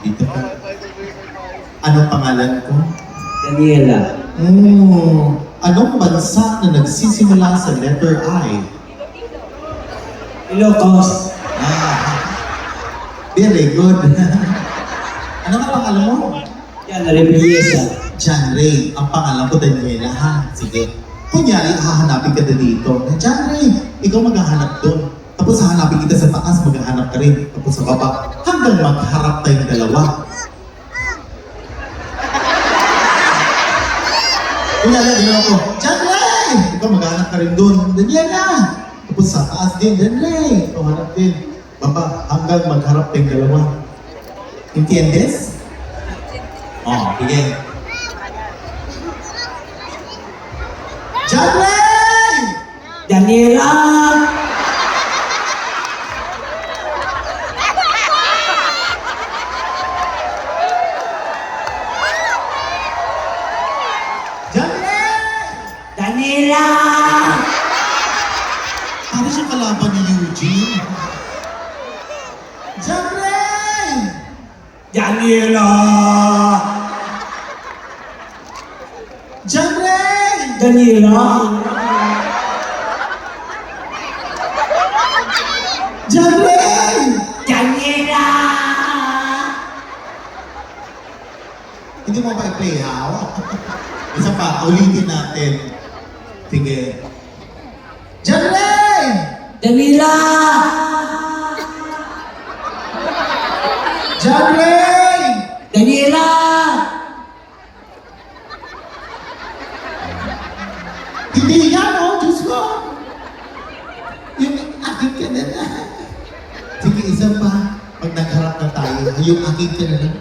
Dito ka. Anong pangalan ko? Daniela. Anong bansa na nagsisimula sa letter I? Ilocos. Very good. Ano nga pangalan mo? Yan, Repiesa. John Ray. Ang pangalan ko, Daniela, ha? Sige. Kunyari, hahanapin ka na dito. John Ray, ikaw maghahanap doon. Tapos hahanapin kita sa taas, maghahanap ka rin. Tapos sa baba, hanggang magharap tayong dalawa. Kunyari, gano'n ako, John Ray! Ikaw maghahanap ka rin doon. Daniela! Tapos sa taas din, John Ray! Ikaw hanap din. Baba, hanggang magharap tayong dalawa. Entiendes? Oh, sige. John Ray! Daniela! John Ray! Daniela! Para siyang kalaban ni Eugene. John Ray! Daniela! John Ray! Daniela! John Ray! Daniela! Hindi mo ba i-play, ha? Isa pa, ulitin natin. Sige. John Ray! Daniela! John Ray! Daniela! Hindi yan, oh, Diyos ko! Yung akin ka na na. Sige, isa pa. Pag nagharap na tayo, yung akin ka na lang.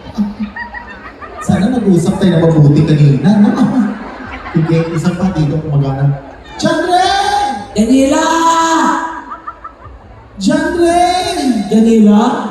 Sana nag-uusap tayo na mabuti kanina, no? Sige, isa pa dito kumagana. John Ray! Daniela! John Ray! Daniela!